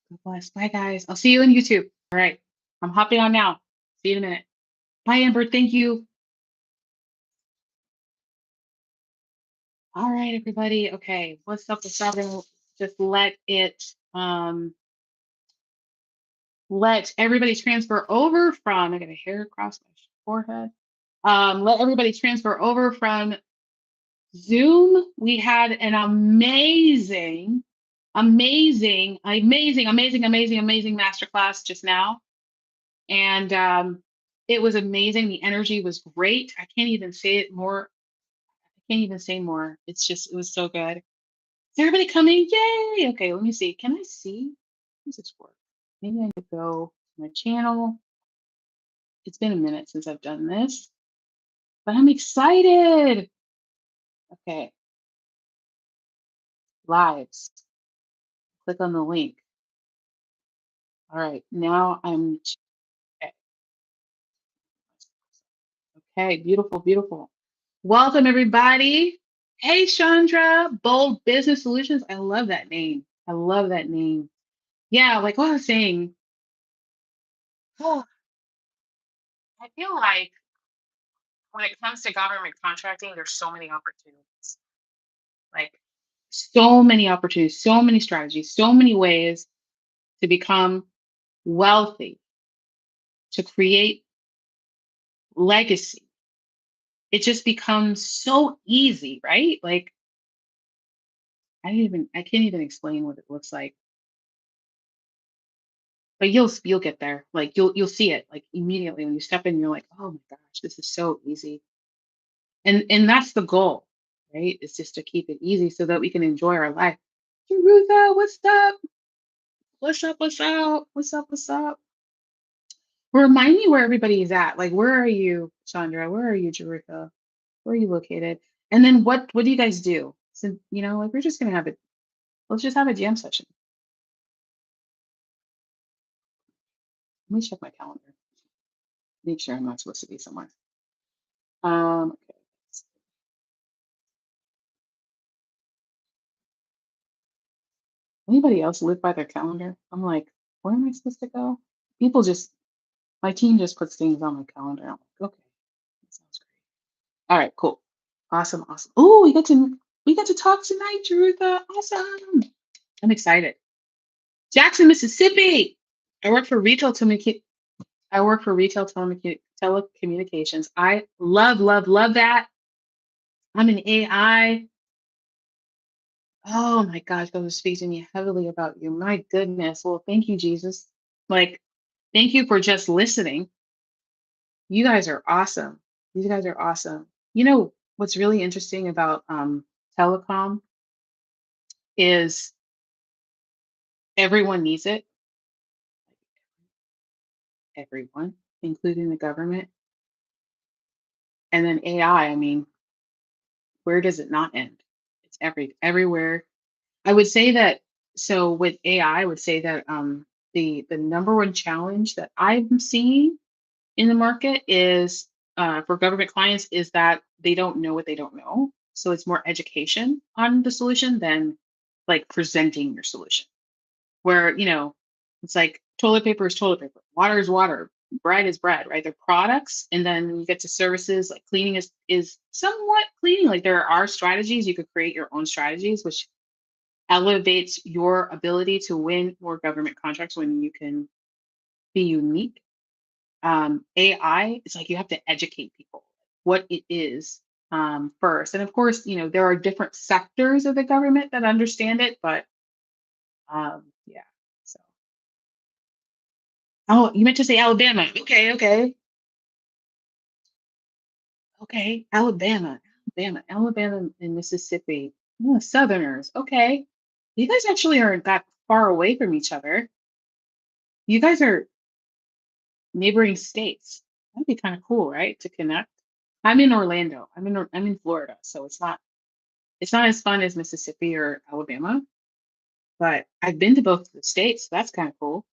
God bless. Bye, guys. I'll see you on YouTube. All right. I'm hopping on now. See you in a minute. Bye, Amber. Thank you. All right, everybody. Okay. What's up? What's up? Just let everybody transfer over from, I got a hair across my forehead. Let everybody transfer over from Zoom. We had an amazing masterclass just now. And it was amazing. The energy was great. I can't even say it more. I can't even say more. It was so good. Is everybody coming? Yay! Okay, let me see. Can I see? How does this work? Maybe I could go to my channel. It's been a minute since I've done this, but I'm excited. Okay, lives. Click on the link. All right, now I'm okay. Okay, beautiful, beautiful. Welcome, everybody. Hey, Chandra, Bold Business Solutions. I love that name. I love that name. Yeah, like what I was saying, oh, I feel like when it comes to government contracting, there's so many opportunities. Like so many opportunities, so many strategies, so many ways to become wealthy, to create legacy. It just becomes so easy, right? Like I can't even explain what it looks like. But you'll get there. Like you'll see it like immediately when you step in, you're like, oh my gosh, this is so easy. And that's the goal, right? It's just to keep it easy so that we can enjoy our life. Jerutha, what's up? What's up? What's up? What's up? What's up? Remind me where everybody is at. Like, where are you, Chandra? Where are you, Jerutha? Where are you located? And then what do you guys do? So, like we're just gonna have it. Let's just have a jam session. Let me check my calendar. Make sure I'm not supposed to be somewhere. Okay. Anybody else live by their calendar? I'm like, where am I supposed to go? People just, my team just puts things on my calendar. I'm like, okay, that sounds great. All right, cool. Awesome, awesome. Oh, we got to talk tonight, Jerutha. Awesome. I'm excited. Jackson, Mississippi. I work for retail telecommunications. I love that. I'm an AI. Oh my gosh, God was speaking to me heavily about you. My goodness. Well, thank you, Jesus. Like, thank you for just listening. You guys are awesome. These guys are awesome. You know what's really interesting about telecom is everyone needs it. Everyone, including the government. And then AI, I mean, where does it not end? It's everywhere. I would say that so with AI, I would say that the number one challenge that I'm seeing in the market is for government clients is that they don't know what they don't know. So it's more education on the solution than like presenting your solution. Where, it's like toilet paper is toilet paper, water is water, bread is bread, right? They're products. And then when you get to services, like cleaning is somewhat cleaning. Like there are strategies, you could create your own strategies, which elevates your ability to win more government contracts when you can be unique. AI, it's like you have to educate people what it is first. And of course, there are different sectors of the government that understand it, but yeah. So, oh, you meant to say Alabama. Okay, okay, okay. Alabama, and Mississippi. Oh, Southerners. Okay, you guys actually aren't that far away from each other. You guys are neighboring states. That'd be kind of cool, right? To connect. I'm in Orlando. I'm in Florida, so it's not as fun as Mississippi or Alabama, but I've been to both the states. So that's kind of cool.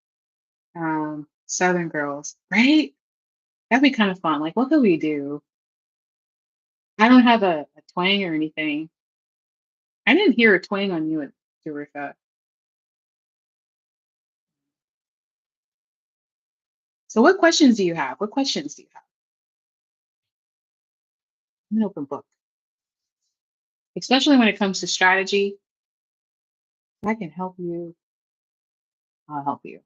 Southern girls, right? That'd be kind of fun. Like, what could we do? I don't have a twang or anything. I didn't hear a twang on you, Derica. So what questions do you have? What questions do you have? I'm an open book, especially when it comes to strategy. If I can help you, I'll help you.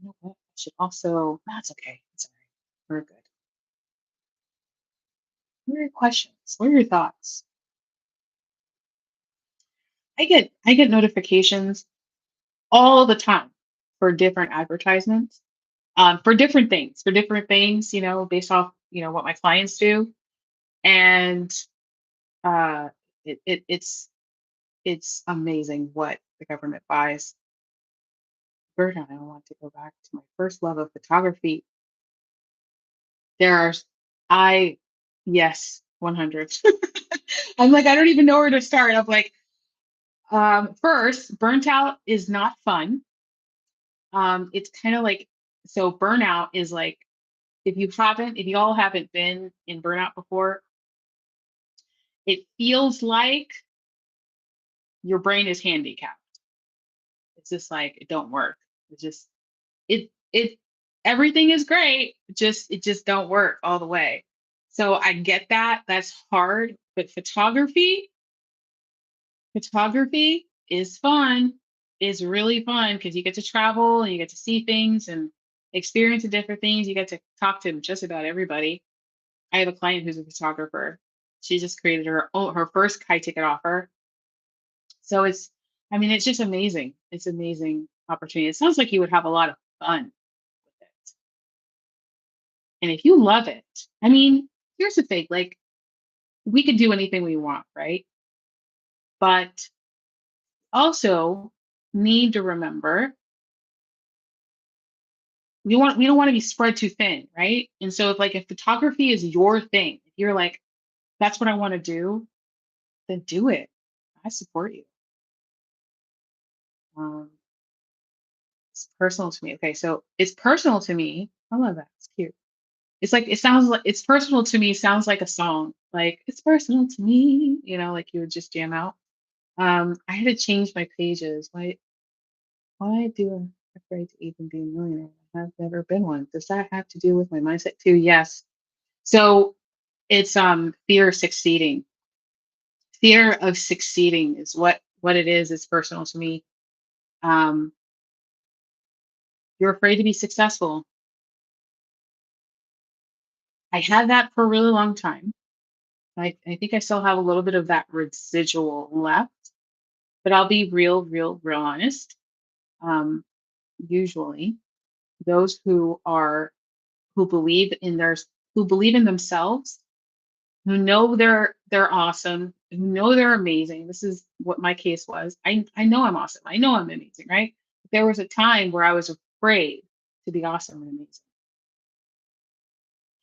You know what? I should also, that's okay. It's all right. We're good. What are your questions? What are your thoughts? I get notifications all the time for different advertisements, for different things, based off, what my clients do. And uh it's amazing what the government buys. Burnout, I want to go back to my first love of photography. There are I yes, 100. I'm like, I don't even know where to start. I'm like, first, burnt out is not fun. It's kind of like, so burnout is like, if you all haven't been in burnout before, it feels like your brain is handicapped. It's just like it don't work. It's just it everything is great, it just don't work all the way. So I get that. That's hard, but photography is fun. Is really fun because you get to travel and you get to see things and experience the different things. You get to talk to just about everybody. I have a client who's a photographer. She just created her first high ticket offer. So I mean, it's just amazing. It's amazing opportunity. It sounds like you would have a lot of fun with it. And if you love it, I mean, here's the thing, like we could do anything we want, right? But also need to remember we don't want to be spread too thin, right? And so if photography is your thing, if you're like, that's what I want to do, then do it. I support you. Um, it's personal to me. Okay, so it's personal to me. I love that. It's cute. It's like it sounds like it's personal to me, sounds like a song. Like it's personal to me, like you would just jam out. I had to change my pages. Why do I afraid to even be a millionaire? I've never been one. Does that have to do with my mindset too? Yes. So it's fear of succeeding. Fear of succeeding is what it is. It's personal to me. Um, you're afraid to be successful. I had that for a really long time. I think I still have a little bit of that residual left, but I'll be real honest. Um, Usually, those who believe in their who believe in themselves, who know they're awesome, who know they're amazing. This is what my case was. I know I'm awesome. I know I'm amazing, right? There was a time where I was afraid to be awesome and amazing.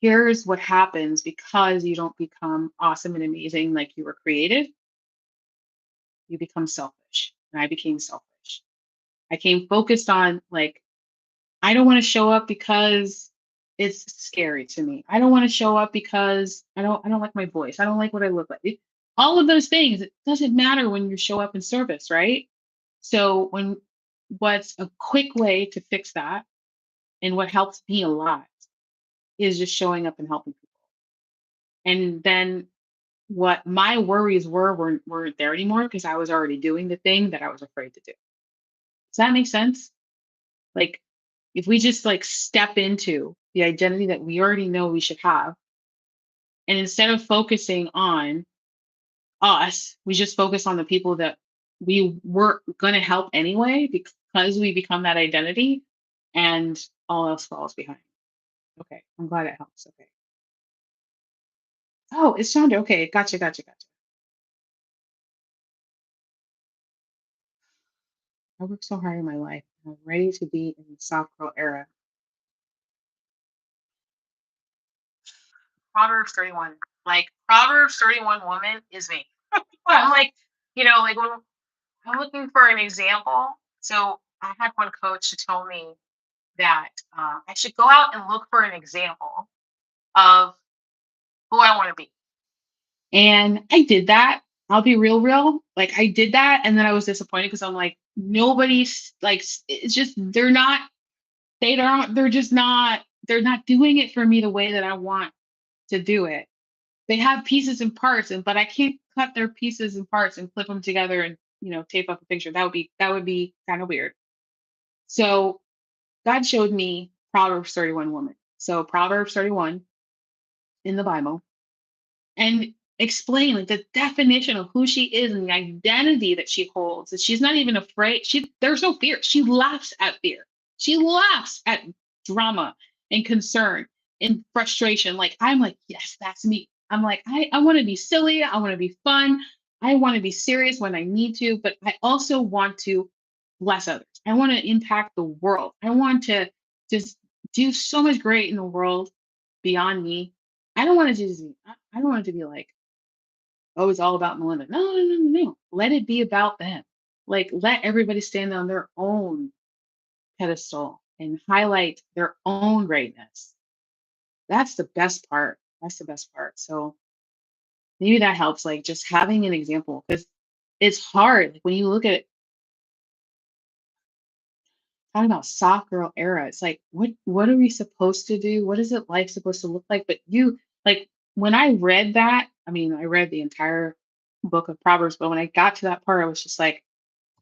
Here's what happens because you don't become awesome and amazing like you were created. You become selfish. And I became selfish. I came focused on like, I don't want to show up because it's scary to me. I don't want to show up because I don't like my voice. I don't like what I look like. All of those things, it doesn't matter when you show up in service, right? So what's a quick way to fix that and what helps me a lot is just showing up and helping people. And then what my worries weren't there anymore because I was already doing the thing that I was afraid to do. Does that make sense? Like, if we just like step into the identity that we already know we should have, and instead of focusing on us, we just focus on the people that we were going to help anyway because we become that identity and all else falls behind. Okay. I'm glad it helps. Okay. Oh, it's Chandra. Okay. Gotcha. I worked so hard in my life. I'm ready to be in the soft girl era. Proverbs 31. Like Proverbs 31 woman is me. I'm like, like when I'm looking for an example. So I had one coach who told me that I should go out and look for an example of who I want to be. And I did that. I'll be real. Like I did that and then I was disappointed because I'm like, nobody's like it's just they're just not they're not doing it for me the way that I want to do it. They have pieces and parts and but I can't cut their pieces and parts and clip them together and, tape up a picture. That would be kind of weird. So God showed me Proverbs 31 woman. So Proverbs 31 in the Bible and explain like the definition of who she is and the identity that she holds. That she's not even afraid. There's no fear. She laughs at fear. She laughs at drama and concern and frustration. Like I'm like, yes, that's me. I'm like, I want to be silly. I want to be fun. I want to be serious when I need to, but I also want to bless others. I want to impact the world. I want to just do so much great in the world beyond me. I don't want to just I don't want it to be like, oh, it's all about Melinda. No, no, no, no, no. Let it be about them. Like let everybody stand on their own pedestal and highlight their own greatness. That's the best part. That's the best part. So maybe that helps, like just having an example because it's hard. Like when you look at talking about soft girl era, it's like what are we supposed to do? What is it life supposed to look like? But you like when I read that, I mean, I read the entire book of Proverbs, but when I got to that part, I was just like,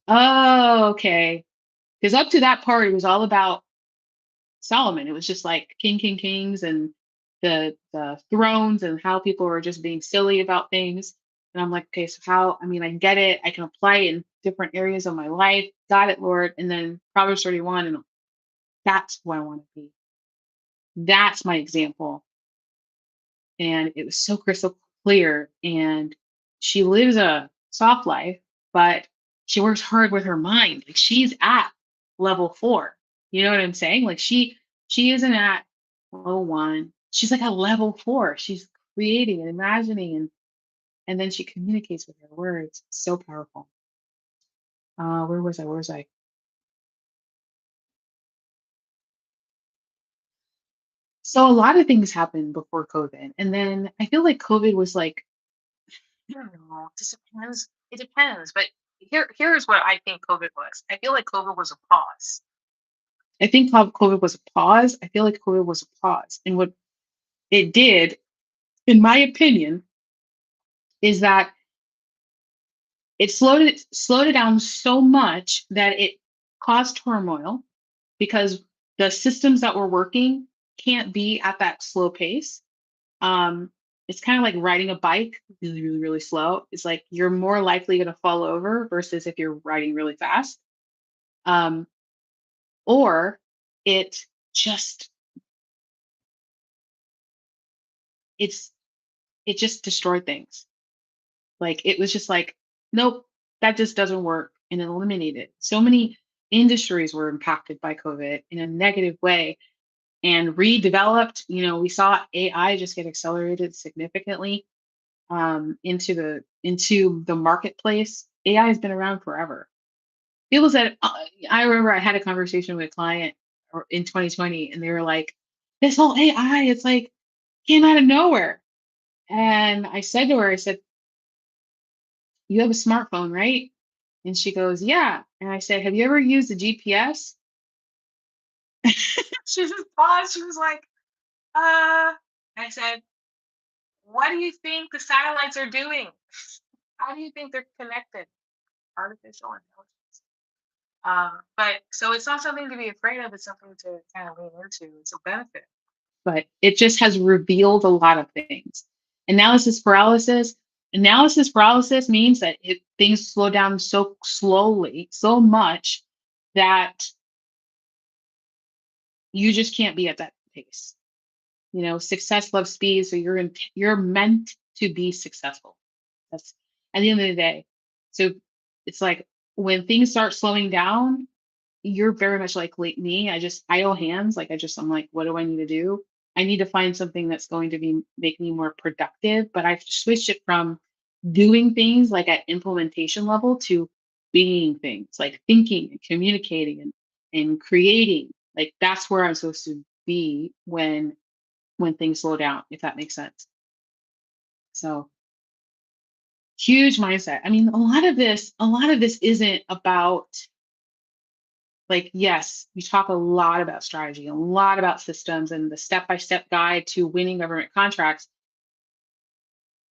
oh, okay. Because up to that part, it was all about Solomon. It was just like kings and the thrones and how people were just being silly about things. And I'm like, okay, so how, I mean, I get it. I can apply it in different areas of my life. Got it, Lord. And then Proverbs 31, and that's who I want to be. That's my example. And it was so crystal clear. And she lives a soft life, but she works hard with her mind. Like she's at level 4. You know what I'm saying? Like she isn't at level 1. She's like at level 4. She's creating and imagining and then she communicates with her words. So powerful. Where was I? Where was I? So a lot of things happened before COVID. And then I feel like COVID was like I don't know. It just depends. It depends. But here's what I think COVID was. I feel like COVID was a pause. I think COVID was a pause. I feel like COVID was a pause. And what it did, in my opinion, is that it slowed it down so much that it caused turmoil because the systems that were working can't be at that slow pace. Um, it's kind of like riding a bike really, really, really slow. It's like you're more likely going to fall over versus if you're riding really fast. Um, or it just it's it just destroyed things. Like it was just like, nope, that just doesn't work and it eliminated. So many industries were impacted by COVID in a negative way and redeveloped. We saw AI just get accelerated significantly into the marketplace. AI has been around forever. People said, I remember I had a conversation with a client in 2020, and they were like, "This whole AI, it's like came out of nowhere." And I said to her, I said, "You have a smartphone, right?" And she goes, "Yeah." And I said, "Have you ever used a GPS?" She just paused. She was like, I said, "What do you think the satellites are doing? How do you think they're connected?" Artificial intelligence. But so it's not something to be afraid of. It's something to kind of lean into. It's a benefit. But it just has revealed a lot of things. Analysis paralysis. Analysis paralysis means that things slow down so slowly, so much that you just can't be at that pace. Success loves speed, so you're meant to be successful. That's at the end of the day. So it's like when things start slowing down, you're very much like me. I just idle hands. Like I'm like, what do I need to do? I need to find something that's going to be make me more productive. But I've switched it from doing things like at implementation level to being things like thinking and communicating and creating. Like that's where I'm supposed to be when things slow down, if that makes sense. So Huge mindset. I mean, a lot of this isn't about, like, yes, we talk a lot about strategy, a lot about systems and the step-by-step guide to winning government contracts.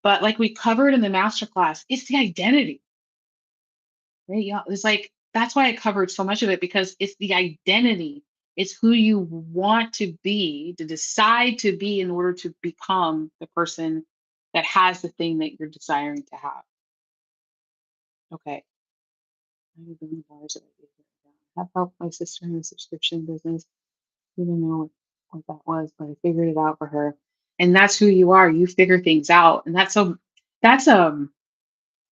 But like we covered in the masterclass, it's the identity, right? Yeah. It's like that's why I covered so much of it, because it's the identity. It's who you want to be, to decide to be in order to become the person that has the thing that you're desiring to have. Okay. $90 billion that I gave her. Have helped my sister in the subscription business. Didn't know what that was, but I figured it out for her. And that's who you are. You figure things out. And that's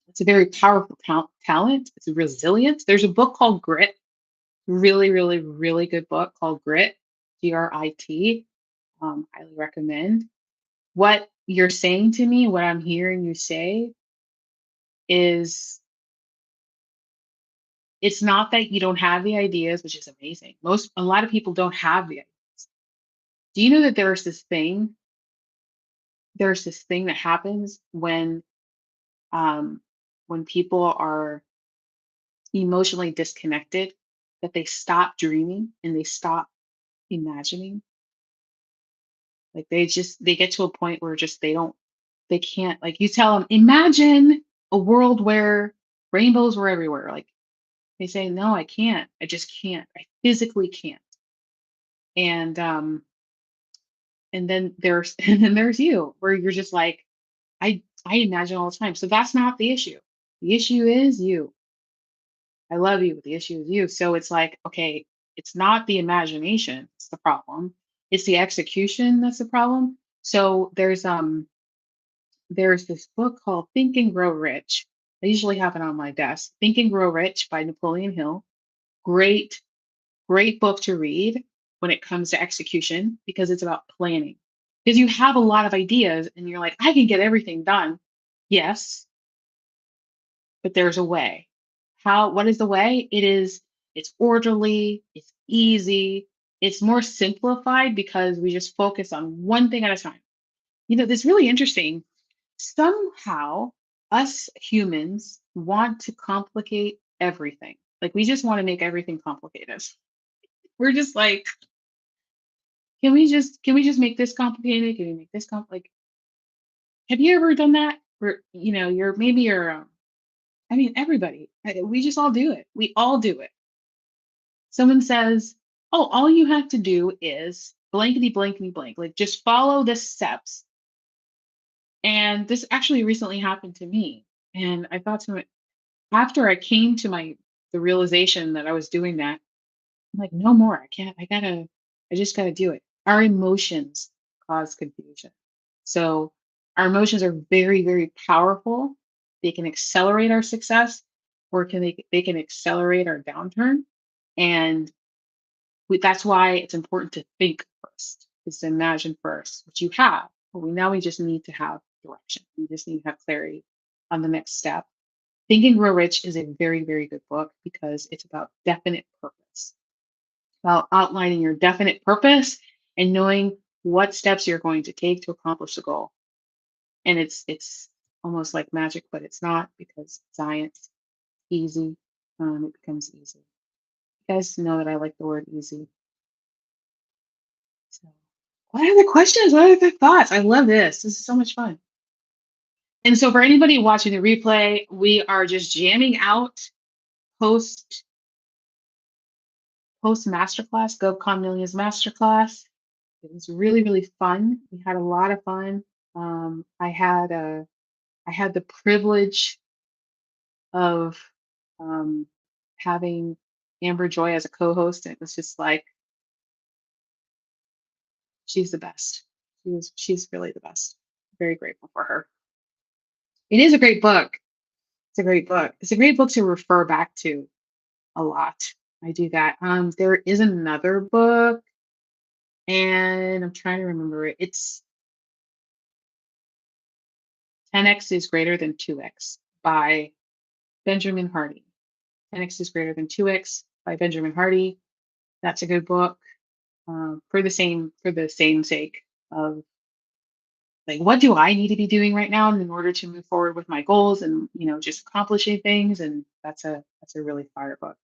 it's a very powerful talent. It's resilience. There's a book called Grit, really, really, really good book called Grit, Grit. Highly recommend. What you're saying to me, what I'm hearing you say is, it's not that you don't have the ideas, which is amazing. A lot of people don't have the ideas. Do you know that there's this thing that happens um, when people are emotionally disconnected, that they stop dreaming and they stop imagining. Like they get to a point where just they can't, like, you tell them, imagine a world where rainbows were everywhere. Like, they say, no, I can't. I just can't. I physically can't. And and then there's and then there's you, where you're just like, I imagine all the time. So that's not the issue. The issue is you. I love you, but the issue is you. So it's like, okay, it's not the imagination that's the problem. It's the execution that's the problem. So there's this book called Think and Grow Rich. I usually have it on my desk. Think and Grow Rich by Napoleon Hill. Great, great book to read when it comes to execution, because it's about planning. Because you have a lot of ideas and you're like, I can get everything done. Yes, but there's a way. What is the way? It's orderly, it's easy, it's more simplified because we just focus on one thing at a time. This really interesting. Somehow us humans want to complicate everything. Like, we just want to make everything complicated. We're just like, can we just make this complicated? Can we make this like, have you ever done that? Where I mean, everybody. We just all do it. We all do it. Someone says, "Oh, all you have to do is blankety blankety blank. Like, just follow the steps." And this actually recently happened to me. And I thought to my after I came to the realization that I was doing that, I'm like, no more. I can't. I just gotta do it. Our emotions cause confusion. So our emotions are very, very powerful. They can accelerate our success, or they can accelerate our downturn. And that's why it's important to think first, is to imagine first, which you have. But we just need to have direction. We just need to have clarity on the next step. Think and Grow Rich is a very, very good book because it's about definite purpose, about outlining your definite purpose and knowing what steps you're going to take to accomplish the goal. And it's almost like magic, but it's not, because science, easy, it becomes easy. You guys know that I like the word easy. So, what are the questions? What are the thoughts? I love this. This is so much fun. And so, for anybody watching the replay, we are just jamming out post post masterclass, GovCon Millions masterclass. It was really, really fun. We had a lot of fun. I had the privilege of um, having Amber Joy as a co-host. And it was just like, she's the best. She's really the best. Very grateful for her. It is a great book. It's a great book. It's a great book to refer back to a lot. I do that. There is another book, and I'm trying to remember it. It's 10x is greater than 2x by Benjamin Hardy. 10x is greater than 2x by Benjamin Hardy. That's a good book, for the same sake of like what do I need to be doing right now in order to move forward with my goals and just accomplishing things. And that's a really fire book.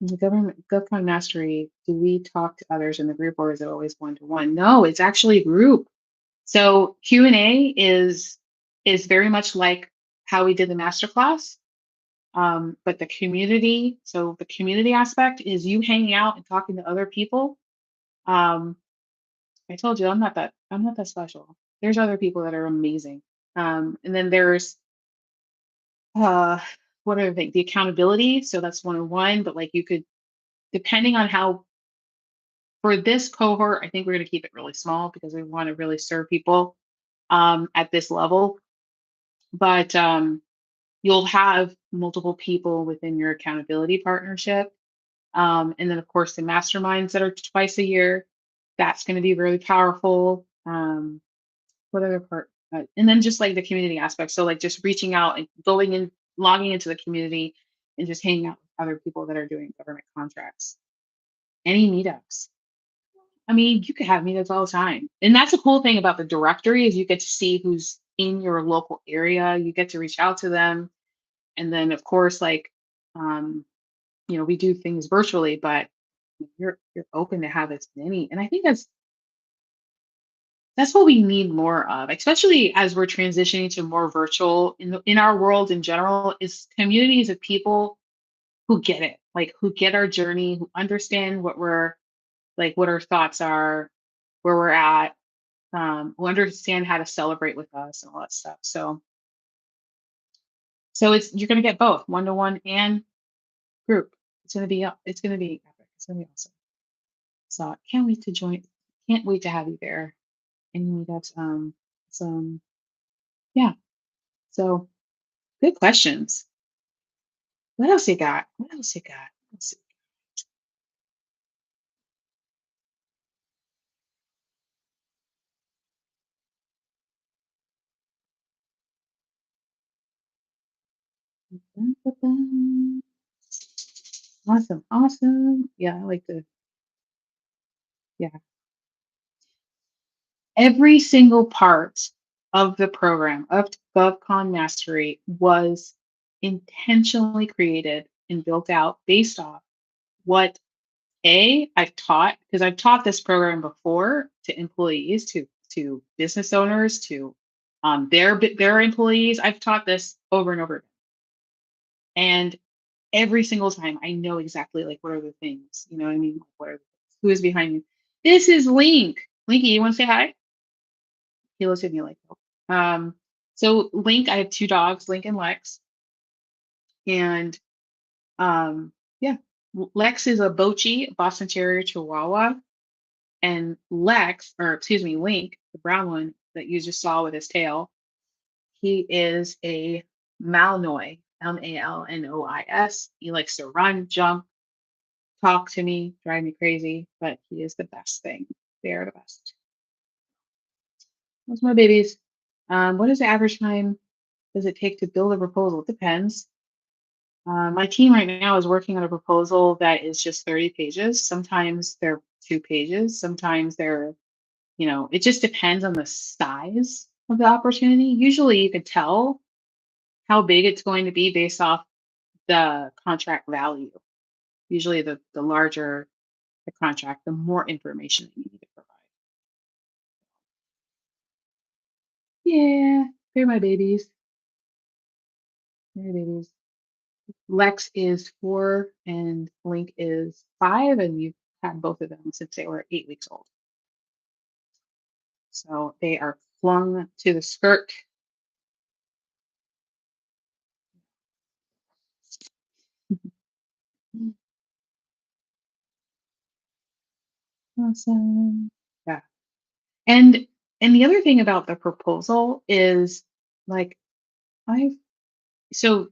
The government GovCon mastery, do we talk to others in the group or is it always one to one? No, it's actually a group. So Q&A is very much like how we did the masterclass. But the community aspect is you hanging out and talking to other people. Um, I told you I'm not that special. There's other people that are amazing. And then there's uh what other thing? The accountability. So that's one-on-one, but like you could, depending on how, for this cohort, I think we're going to keep it really small because we want to really serve people at this level. But you'll have multiple people within your accountability partnership. And then, of course, the masterminds that are twice a year, that's going to be really powerful. What other part? And then just like the community aspect. So, like just reaching out and going in, logging into the community and just hanging out with other people that are doing government contracts. Any meetups. I mean, you could have meetups all the time. And that's the cool thing about the directory is you get to see who's in your local area. You get to reach out to them. And then, of course, like, um, we do things virtually, but you're open to have as many. And I think that's what we need more of, especially as we're transitioning to more virtual in our world in general, is communities of people who get it, like who get our journey, who understand what we're like, what our thoughts are, where we're at, who understand how to celebrate with us and all that stuff. So you're gonna get both one-to-one and group. It's gonna be epic. It's gonna be awesome. So I can't wait to join. Can't wait to have you there. And meetups. So yeah. So good questions. What else you got? What else you got? Let's see. Awesome. Awesome. Yeah, I like to, yeah. Every single part of the program of GovCon Mastery was intentionally created and built out based off what I've taught, because I've taught this program before to employees, to business owners, to their employees. I've taught this over and over again. And every single time I know exactly like what are the things, you know what I mean? Like, who is behind me? This is Link. Linky, you want to say hi? He looks at me like, oh. So Link, I have two dogs, Link and Lex. And yeah, Lex is a Bochi, Boston Terrier Chihuahua. And Lex, or excuse me, Link, the brown one that you just saw with his tail, he is a Malinois, Malnois. He likes to run, jump, talk to me, drive me crazy, but he is the best thing. They are the best. Those are my babies. What is the average time does it take to build a proposal? It depends. My team right now is working on a proposal that is just 30 pages. Sometimes they're 2 pages. Sometimes they're, it just depends on the size of the opportunity. Usually you can tell how big it's going to be based off the contract value. Usually the larger the contract, the more information that you need to provide. Yeah, they're my babies. They're my babies. Lex is 4 and Link is 5, and you've had both of them since they were 8 weeks old. So they are flung to the skirt. Awesome. Yeah. And the other thing about the proposal is like I've so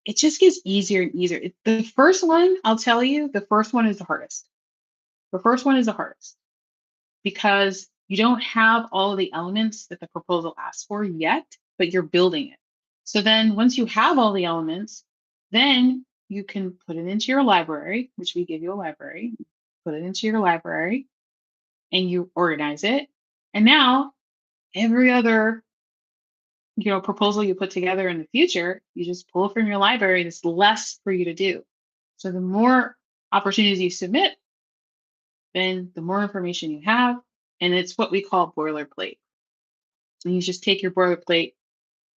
it just gets easier and easier. The first one, I'll tell you, the first one is the hardest. The first one is the hardest because you don't have all of the elements that the proposal asks for yet, but you're building it. So then once you have all the elements, then you can put it into your library, which we give you a library, put it into your library and you organize it. And now every other, proposal you put together in the future, you just pull from your library. There's less for you to do. So the more opportunities you submit, then the more information you have. And it's what we call boilerplate. And you just take your boilerplate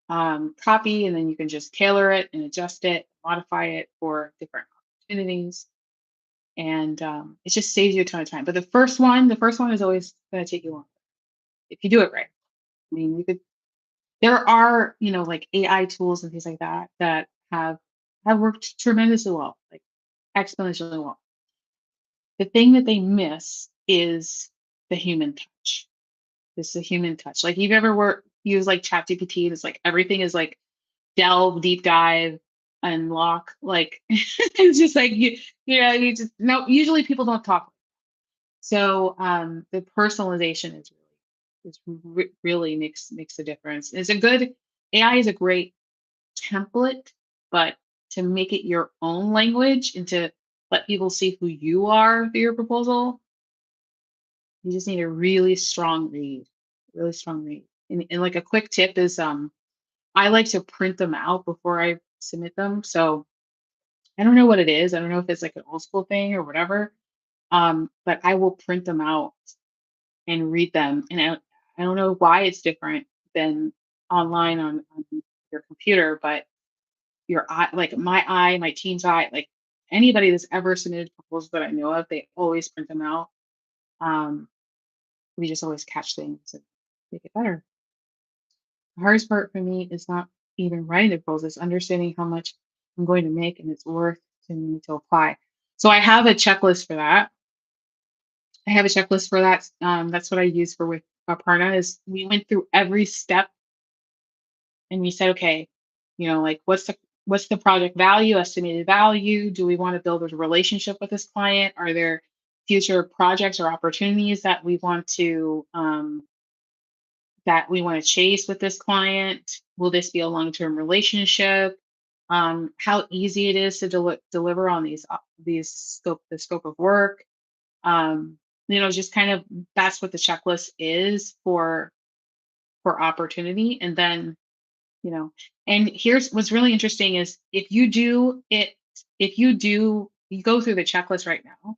copy, and then you can just tailor it and adjust it, modify it for different opportunities. And it just saves you a ton of time. But the first one is always going to take you long if you do it right. I mean, there are, like AI tools and things like that that have worked tremendously well, like exponentially well. The thing that they miss is the human touch. It's the human touch. Like, you've ever use like ChatGPT, it's like everything is like delve, deep dive, unlock. Like it's just like you just no. Usually people don't talk. So the personalization really makes a difference. It's a good AI is a great template, but to make it your own language and to let people see who you are through your proposal, you just need a really strong read. And like a quick tip is, I like to print them out before I submit them. So I don't know what it is. I don't know if it's like an old school thing or whatever. But I will print them out and read them. And I don't know why it's different than online on your computer, but your eye, like my team's eye, like anybody that's ever submitted proposals that I know of, they always print them out. Um, we just always catch things and make it better. The hardest part for me is not even writing the proposal, it's understanding how much I'm going to make and it's worth to me to apply. So I have a checklist for that. I have a checklist for that. That's what I use for with Aparna is we went through every step and we said, okay, like what's the project value, estimated value? Do we want to build a relationship with this client? Are there future projects or opportunities that we want to chase with this client? Will this be a long-term relationship? How easy it is to deliver on the scope of work. Just kind of that's what the checklist is for opportunity. And then, you know, and here's what's really interesting is if you go through the checklist right now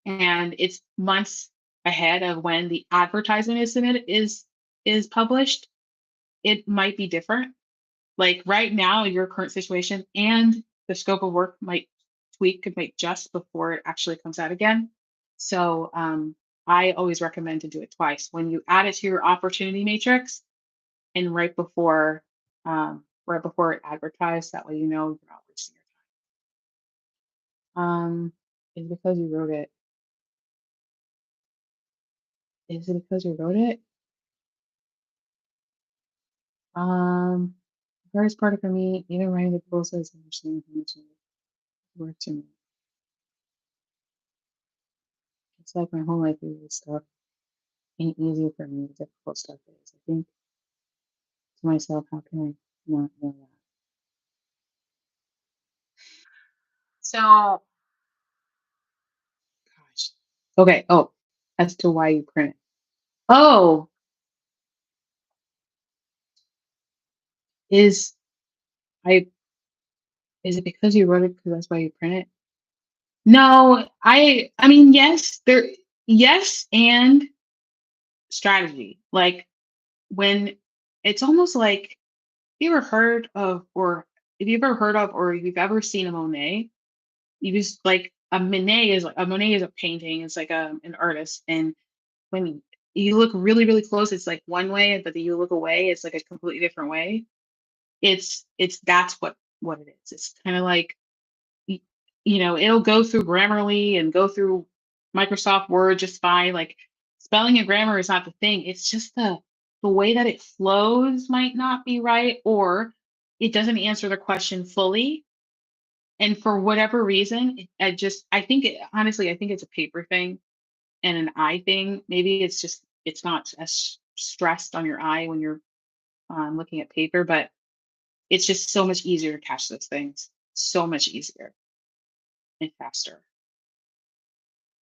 and it's months ahead of when the advertisement is published, it might be different. Like right now, your current situation and the scope of work might could make just before it actually comes out again. So I always recommend to do it twice when you add it to your opportunity matrix and right before it advertised. That way, you're not wasting your time. Is it because you wrote it? Is it because you wrote it? Um, the hardest part for me, even writing the proposal, is understanding how much work to me. It's like my whole life is this stuff ain't easy for me. Difficult stuff is. I think to myself, how can I not know that? So, gosh. Okay. Oh, as to why you print it. Oh, is I is it because you wrote it because that's why you print it? No, I mean, yes, and strategy. Like when it's almost like you ever heard of or if you've ever heard of or if you've ever seen a Monet, you just like a Monet is a painting, it's like an artist. And when you look really, really close, it's like one way, but then you look away, it's like a completely different way. It's that's what it is. It's kind of like y- it'll go through Grammarly and go through Microsoft Word just fine. Like spelling and grammar is not the thing. It's just the way that it flows might not be right, or it doesn't answer the question fully. And for whatever reason, honestly, I think it's a paper thing and an eye thing. Maybe it's not as stressed on your eye when you're looking at paper, but it's just so much easier to catch those things. So much easier and faster.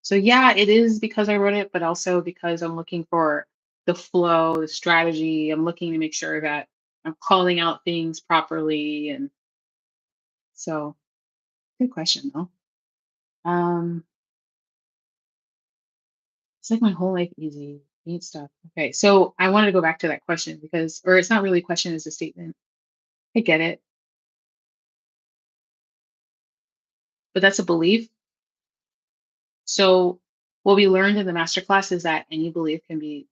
So yeah, it is because I wrote it, but also because I'm looking for the flow, the strategy. I'm looking to make sure that I'm calling out things properly. And so good question though. Um, it's like my whole life easy. Neat stuff. Okay. So I wanted to go back to that question because, or it's not really a question, it's a statement. I get it, but that's a belief. So what we learned in the masterclass is that any belief can be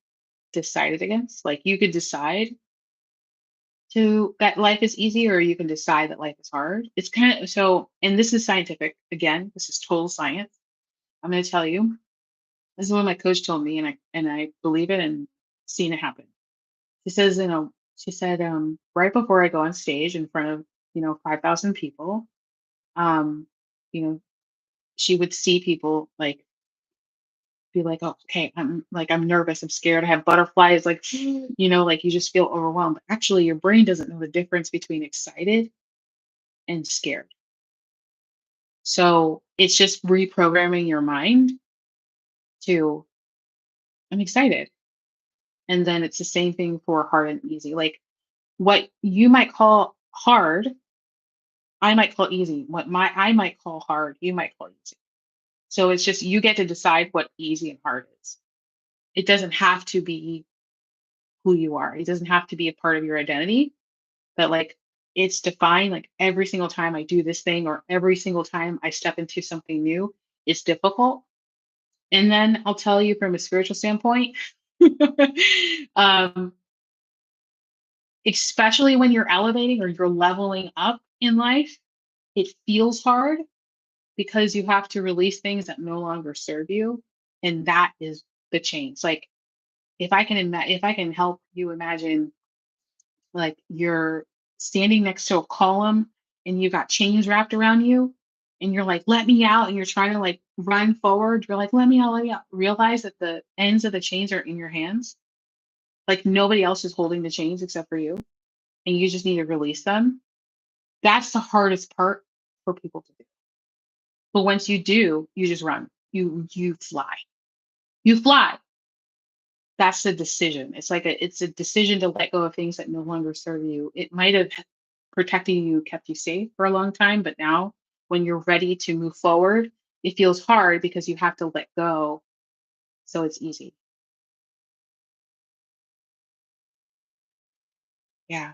decided against. Like you could decide to that life is easy, or you can decide that life is hard. It's kind of so, and this is scientific. Again, this is total science. I'm going to tell you. This is what my coach told me, and I believe it and seen it happen. She says, she said, right before I go on stage in front of 5,000 people, um, you know, she would see people like be like, oh, okay, I'm nervous, I'm scared, I have butterflies, like, like you just feel overwhelmed. Actually, your brain doesn't know the difference between excited and scared. So it's just reprogramming your mind to, I'm excited. And then it's the same thing for hard and easy. Like what you might call hard, I might call easy. What I might call hard, you might call easy. So it's just you get to decide what easy and hard is. It doesn't have to be who you are. It doesn't have to be a part of your identity, but like it's defined like every single time I do this thing or every single time I step into something new, it's difficult. And then I'll tell you from a spiritual standpoint, um, especially when you're elevating or you're leveling up in life, it feels hard because you have to release things that no longer serve you. And that is the change. Like if I can help you imagine like you're standing next to a column and you got chains wrapped around you and you're like, let me out, and you're trying to like run forward, you're like, let me out, let me out. Realize that the ends of the chains are in your hands. Like nobody else is holding the chains except for you, and you just need to release them. That's the hardest part for people to do. But once you do, you just run. You fly. You fly. That's the decision. It's a decision to let go of things that no longer serve you. It might have protected you, kept you safe for a long time, but now when you're ready to move forward, it feels hard because you have to let go. So it's easy. Yeah.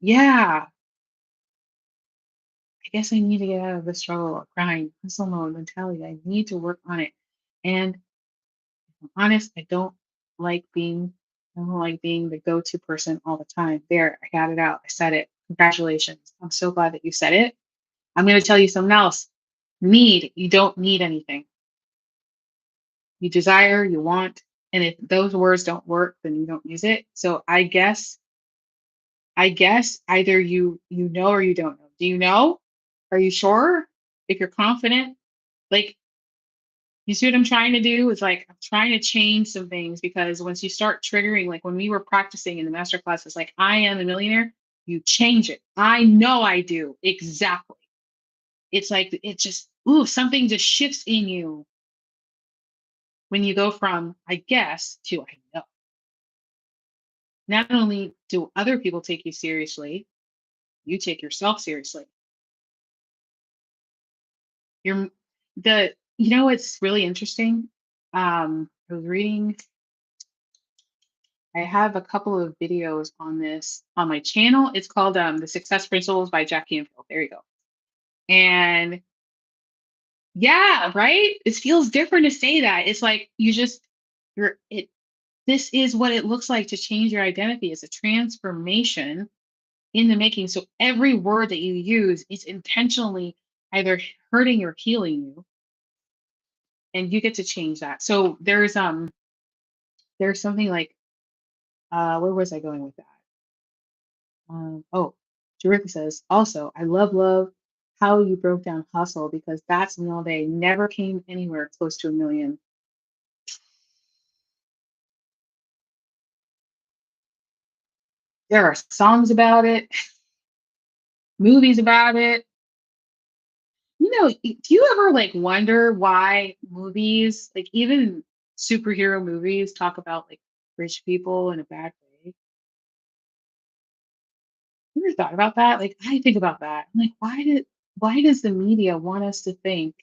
Yeah. I guess I need to get out of the struggle of crying, hustle mode mentality. I need to work on it. And I'm honest, I don't like being the go-to person all the time. There, I got it out. I said it. Congratulations. I'm so glad that you said it. I'm going to tell you something else. You don't need anything. You desire, you want, and if those words don't work, then you don't use it. So I guess either you know or you don't know. Do you know? Are you sure? If you're confident, like you see what I'm trying to do? It's like I'm trying to change some things because once you start triggering, like when we were practicing in the master class, it's like I am a millionaire. You change it. I know I do. Exactly. It's like it just something just shifts in you when you go from I guess to I know. Not only do other people take you seriously, you take yourself seriously. You're what's really interesting? I was reading, I have a couple of videos on this on my channel. It's called The Success Principles by Jack Canfield. There you go. And yeah, right? It feels different to say that. It's like you're it this is what it looks like to change your identity. It's a transformation in the making. So every word that you use is intentionally either hurting or healing you, and you get to change that. So there's something like where was I going with that? Oh, Jerika says also I love how you broke down hustle because that's meal day never came anywhere close to a million. There are songs about it, movies about it. Do you ever like wonder why movies, like even superhero movies, talk about like rich people in a bad way? You ever thought about that? Like I think about that. I'm like, why does the media want us to think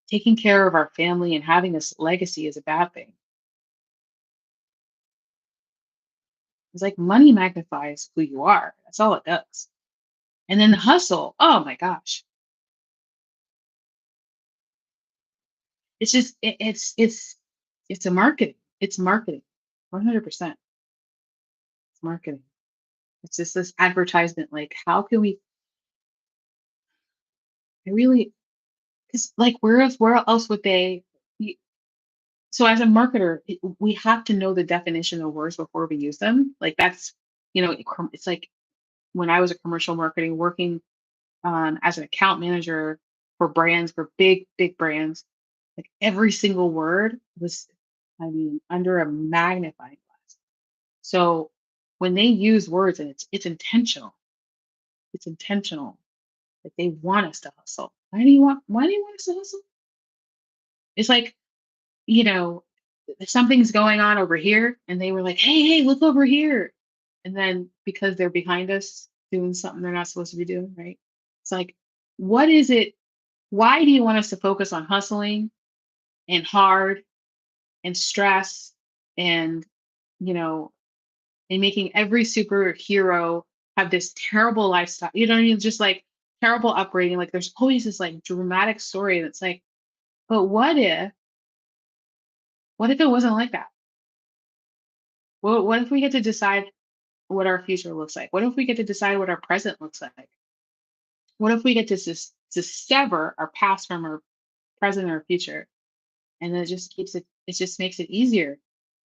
taking care of our family and having this legacy is a bad thing? It's like money magnifies who you are. That's all it does. And then the hustle. Oh my gosh. It's just it's a marketing. It's marketing. 100%. It's marketing. It's just this advertisement. Like, how can we? I really, because like, where else would they? y- So as a marketer, we have to know the definition of words before we use them. Like that's, it's like when I was a commercial marketing working as an account manager for brands, for big brands. Like every single word was, I mean, under a magnifying glass. So when they use words and it's intentional that they want us to hustle. Why do you want us to hustle? It's like, you know, something's going on over here and they were like, hey, look over here. And then because they're behind us doing something they're not supposed to be doing, right? It's like, what is it? Why do you want us to focus on hustling and hard and stress and, you know, and making every superhero have this terrible lifestyle? You know what I mean? Just like terrible upbringing. Like there's always this like dramatic story that's like, but what if it wasn't like that? What if we get to decide what our future looks like? What if we get to decide what our present looks like? What if we get to sever our past from our present or future? And then it just makes it easier.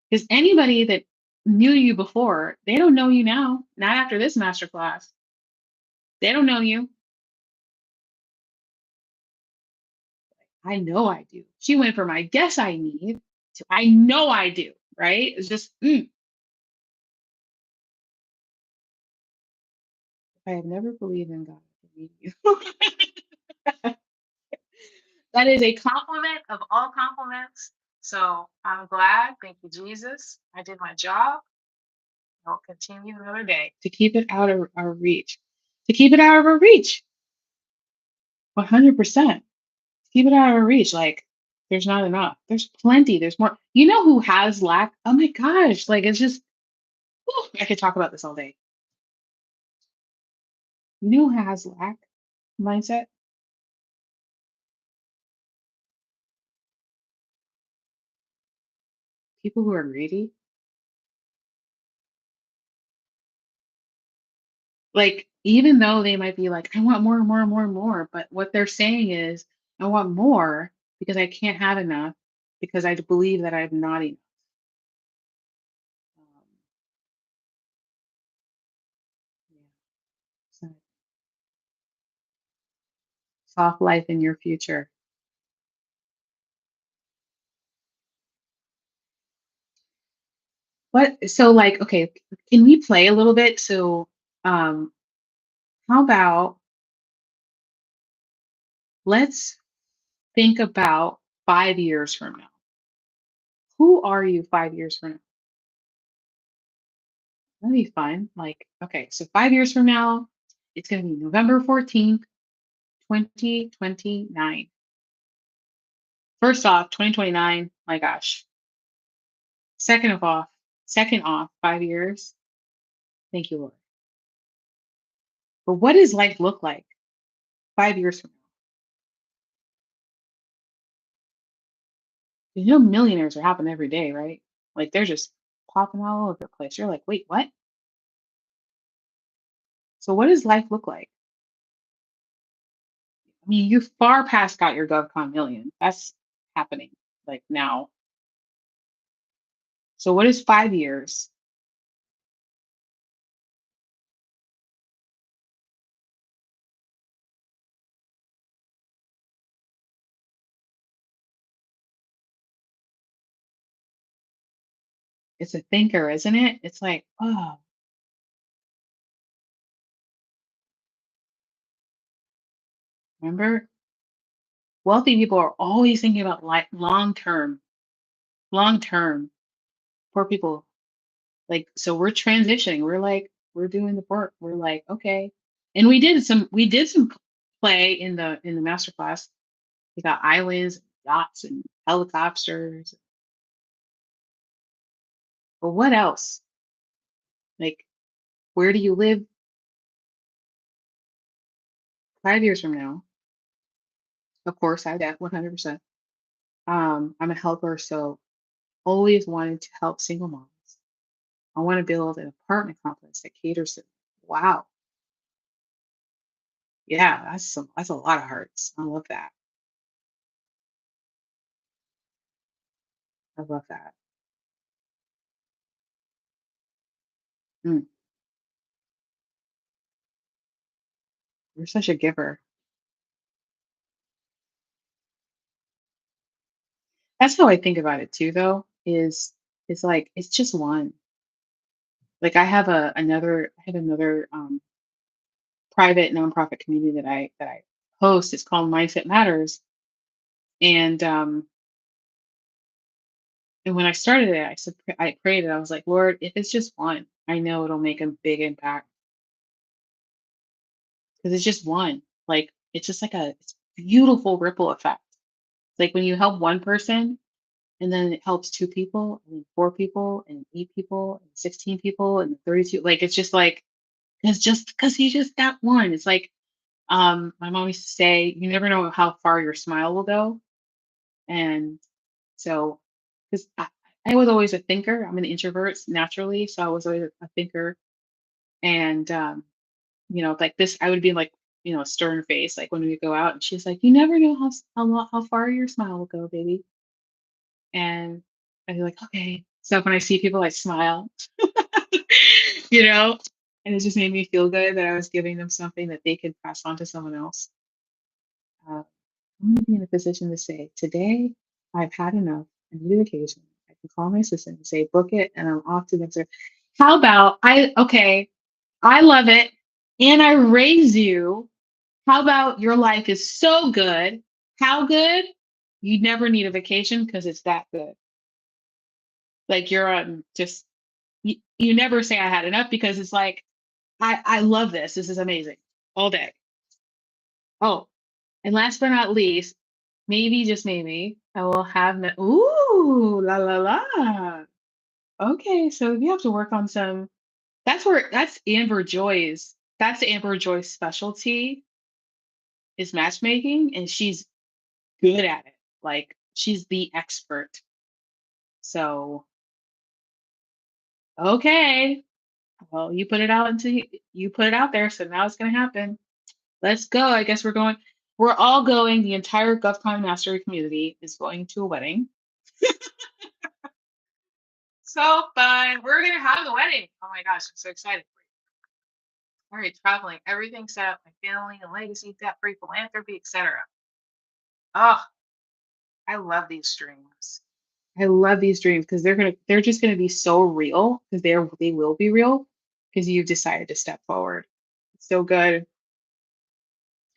Because anybody that knew you before, they don't know you now. Not after this master class. They don't know you. I know I do. She went from I guess I need to I know I do. Right? It's just I have never believed in God. I believe you. That is a compliment of all compliments. So I'm glad. Thank you, Jesus. I did my job. I'll continue another day to keep it out of our reach. To keep it out of our reach. 100%. Keep it out of our reach. Like, there's not enough. There's plenty. There's more. You know who has lack? Oh my gosh. Like, it's just, whew, I could talk about this all day. You know who has lack mindset? People who are greedy. Like, even though they might be like, I want more and more and more and more, but what they're saying is, I want more because I can't have enough because I believe that I'm not enough. Um, yeah. So, soft life in your future. So like, okay, can we play a little bit? So, um, how about let's think about 5 years from now. Who are you 5 years from now? That'd be fun. Like, okay, so 5 years from now, it's going to be November 14th, 2029. First off, 2029, my gosh. Second off, 5 years. Thank you, Lord. But what does life look like 5 years from now? You know, millionaires are happening every day, right? Like they're just popping all over the place. You're like, wait, what? So what does life look like? I mean, you far past got your GovCon million. That's happening like now. So what is 5 years? It's a thinker, isn't it? It's like, oh, Remember, wealthy people are always thinking about like long term, long term. Poor people, like, so we're transitioning. We're like, we're doing the work. We're like, okay. And we did some play in the master class. We got islands, yachts, and helicopters. But what else? Like, where do you live 5 years from now? Of course, I that 100%. I'm a helper, so always wanted to help single moms. I want to build an apartment complex that caters to. Wow, yeah, that's a lot of hearts. I love that. I love that. Mm, you're such a giver. That's how I think about it too, though. Is like it's just one. Like I have another private nonprofit community that I host. It's called Mindset Matters, and when I started it, I prayed and I was like, Lord, if it's just one, I know it'll make a big impact because it's just one. Like it's just like it's a beautiful ripple effect. Like when you help one person and then it helps two people and then four people and eight people and 16 people and 32. Like it's just like it's just because you just got one. It's like my mom used to say, you never know how far your smile will go. And so, because I was always a thinker, I'm an introvert naturally. So I was always a thinker. And, like this, I would be like, stern face, like when we go out. And she's like, you never know how far your smile will go, baby. And I'd be like, okay. So when I see people, I smile, you know, and it just made me feel good that I was giving them something that they could pass on to someone else. Uh, I'm gonna be in a position to say, today I've had enough. I need a vacation. I can call my assistant and say, book it, and I'm off to the next. How about okay, I love it, and I raise you. How about your life is so good? How good? You never need a vacation because it's that good. Like you're on just you never say I had enough because it's like I love this. This is amazing all day. Oh, and last but not least, maybe, just maybe, I will have ooh, la la la. Okay, so you have to work on some. That's Amber Joy's specialty is matchmaking, and she's good at it. Like she's the expert. So okay, well, you put it out there, so now it's gonna happen. Let's go. I guess we're all going. The entire GovCon mastery community is going to a wedding. So fun. We're gonna have the wedding. Oh my gosh, I'm so excited. All right, traveling, everything set up, my family, and legacy, debt-free philanthropy, etc. Oh, I love these dreams. I love these dreams because they're just gonna be so real because they will be real because you've decided to step forward. It's so good.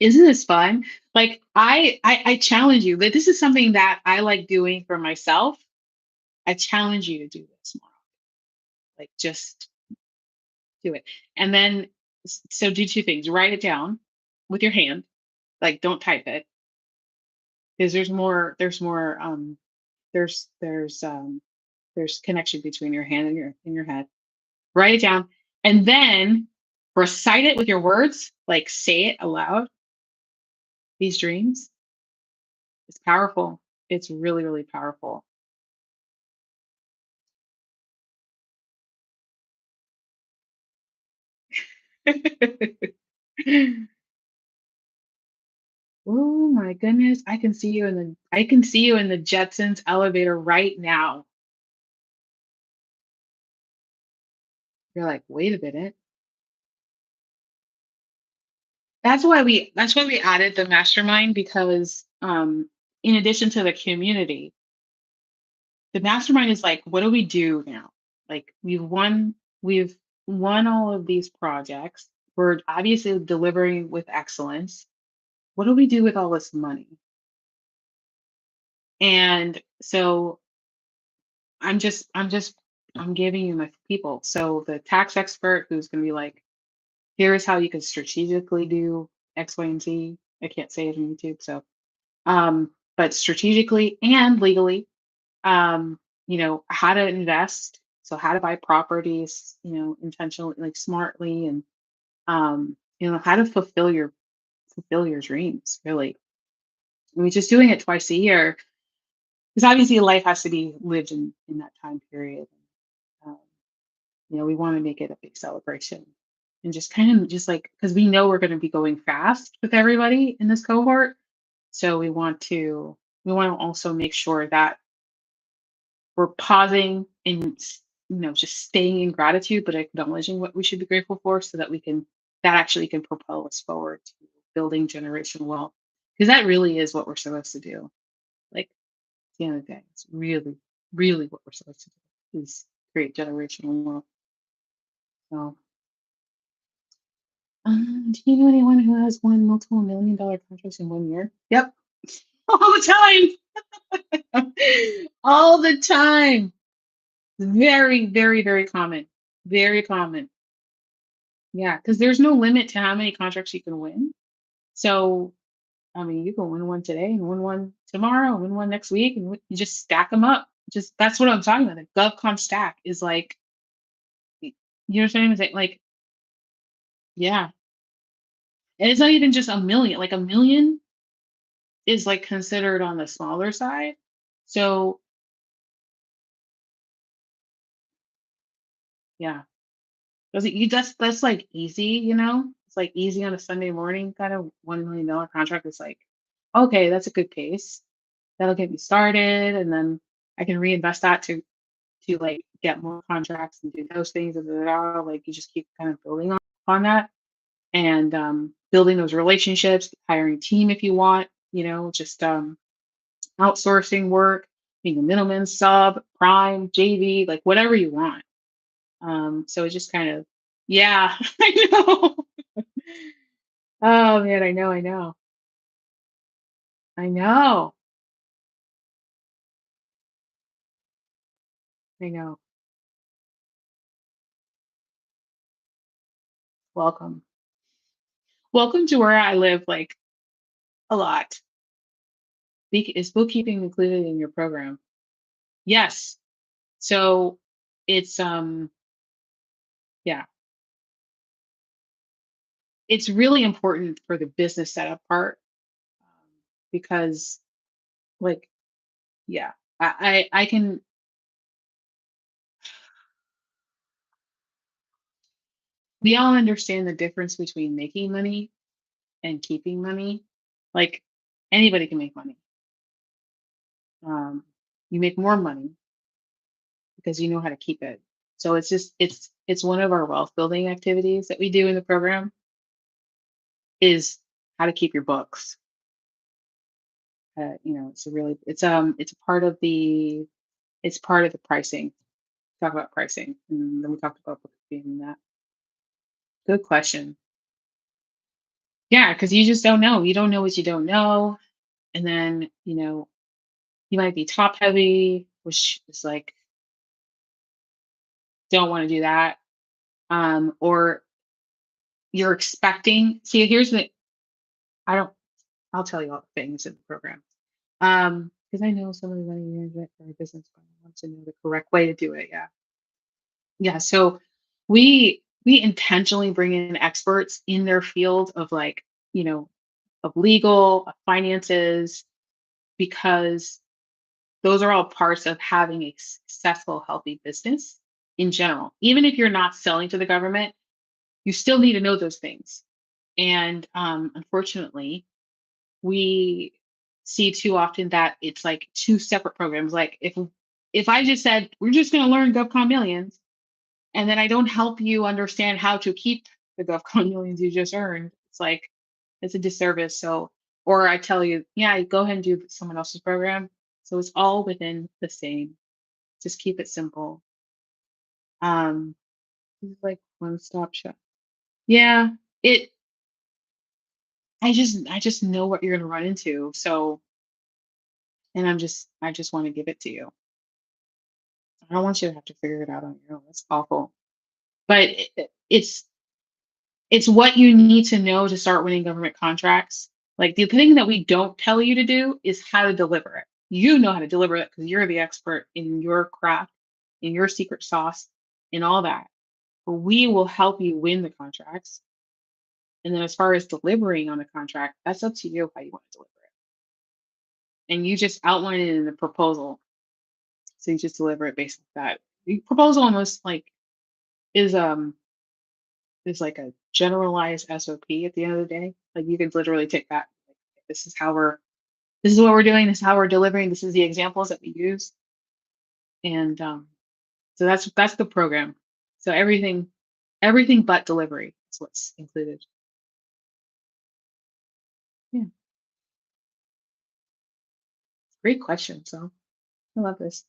Isn't this fun? Like I challenge you. Like this is something that I like doing for myself. I challenge you to do this more. Like just do it. And then so do two things. Write it down with your hand. Like don't type it because there's connection between your hand and your head. Write it down and then recite it with your words, like say it aloud. These dreams, it's powerful. It's really, really powerful. Oh my goodness. I can see you in the Jetsons elevator right now. You're like, wait a minute. That's why we added the mastermind because in addition to the community, the mastermind is like, what do we do now? Like we've won all of these projects. We're obviously delivering with excellence. what do we do with all this money? And so I'm giving you my people. So the tax expert who's going to be like, here's how you can strategically do X, Y, and Z. I can't say it on YouTube. So, but strategically and legally, how to invest. So how to buy properties, intentionally, like smartly, and how to fulfill your dreams, really. I mean, just doing it twice a year, because obviously life has to be lived in that time period. Um, we want to make it a big celebration, and just kind of just like, because we know we're going to be going fast with everybody in this cohort, so we want to also make sure that we're pausing and just staying in gratitude, but acknowledging what we should be grateful for, so that that actually can propel us forward to building generational wealth, because that really is what we're supposed to do. Like, at the end of the day, it's really, really what we're supposed to do, is create generational wealth. So, do you know anyone who has won multiple $1 million contracts in 1 year? Yep. All the time. All the time. Very, very, very common. Very common. Yeah, because there's no limit to how many contracts you can win. So, I mean, you can win one today and win one tomorrow, and win one next week, and you just stack them up. Just that's what I'm talking about. The GovCon stack is like, you know what I'm saying? Like, yeah, and it's not even just a million. Like, a million is like considered on the smaller side. So, yeah, that's like easy. It's like easy on a Sunday morning. Kind of $1 million contract is like, okay, that's a good pace. That'll get me started, and then I can reinvest that to like get more contracts and do those things. And like, you just keep kind of building on that, and building those relationships, hiring a team if you want. Just outsourcing work, being a middleman, sub, prime, JV, like whatever you want. So it just kind of, yeah, I know. Oh man, I know, I know. Welcome, welcome to where I live, like a lot. Is bookkeeping included in your program? Yes. So it's yeah, it's really important for the business setup part, because, like, yeah, I can, we all understand the difference between making money and keeping money. Like, anybody can make money. You make more money because you know how to keep it. So it's one of our wealth building activities that we do in the program, is how to keep your books. It's a part of the pricing. Talk about pricing, and then we talked about bookkeeping and that. Good question. Yeah, because you just don't know. You don't know what you don't know, and then you might be top heavy, which is like, don't want to do that. Or you're expecting. See, here's the I don't. I'll tell you all the things in the program. Because I know some of the money management for our business wants to know the correct way to do it. Yeah. Yeah. So we intentionally bring in experts in their field of, like, of legal, of finances, because those are all parts of having a successful, healthy business in general. Even if you're not selling to the government, you still need to know those things. And unfortunately, we see too often that it's like two separate programs. Like, if I just said we're just going to learn GovCon millions, and then I don't help you understand how to keep the GovCon millions you just earned, it's like, it's a disservice. So, or I tell you, yeah, go ahead and do someone else's program. So it's all within the same. Just keep it simple. Um, it's like one stop shop. Yeah, it I just know what you're gonna run into. So, and I just want to give it to you. I don't want you to have to figure it out on your own. That's awful. But it's what you need to know to start winning government contracts. Like the thing that we don't tell you to do is how to deliver it. You know how to deliver it because you're the expert in your craft, in your secret sauce, in all that. But we will help you win the contracts. And then as far as delivering on the contract, that's up to you how you want to deliver it. And you just outline it in the proposal. So you just deliver it based on that. The proposal almost like is is like a generalized SOP at the end of the day. Like you could literally take that. Like, this is how we're this is what we're doing, this is how we're delivering, this is the examples that we use. And so that's the program. So everything but delivery is what's included. Yeah, great question. So I love this.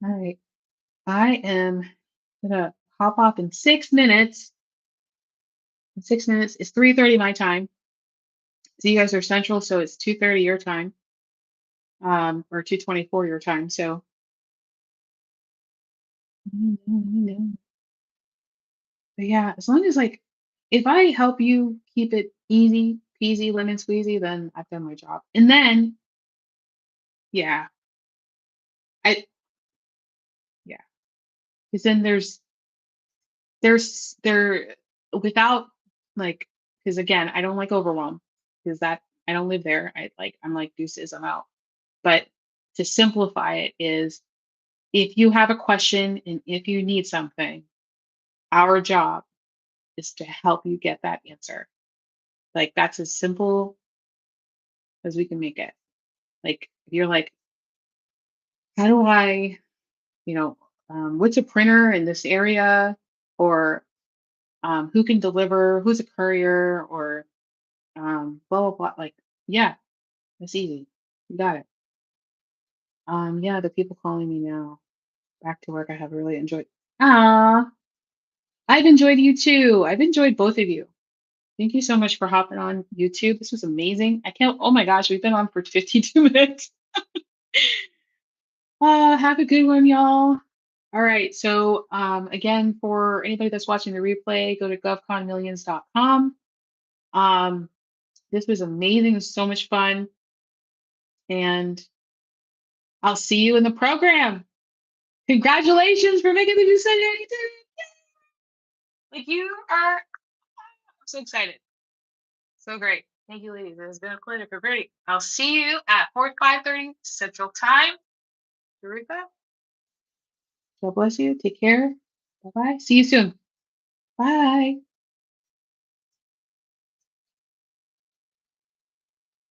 All right. I am gonna hop off in 6 minutes. In 6 minutes, it's 3:30 my time. So you guys are central, so it's 2:30 your time, or 2:24 your time. So but yeah, as long as like if I help you keep it easy peasy lemon squeezy, then I've done my job. And then yeah, I yeah, because then there without like because again, I don't like overwhelm because that I don't live there. I'm like deuces, I'm out. But to simplify it is if you have a question and if you need something, our job is to help you get that answer. Like that's as simple as we can make it. Like if you're like, how do I, you know, what's a printer in this area? Or who can deliver? Who's a courier? Or blah blah blah. Like, yeah, that's easy. You got it. Yeah, the people calling me now. Back to work. I have really enjoyed. Ah, I've enjoyed you too. I've enjoyed both of you. Thank you so much for hopping on YouTube. This was amazing. I can't. Oh my gosh, we've been on for 52 minutes. Have a good one, y'all. All right. So, again, for anybody that's watching the replay, go to govconmillions.com. Um, this was amazing. It was so much fun. And I'll see you in the program. Congratulations for making the decision. You did it. Like you are I'm so excited. So great. Thank you, ladies. It has been a pleasure. For great. I'll see you at 5:30 Central Time. Eureka. God bless you. Take care. Bye bye. See you soon. Bye.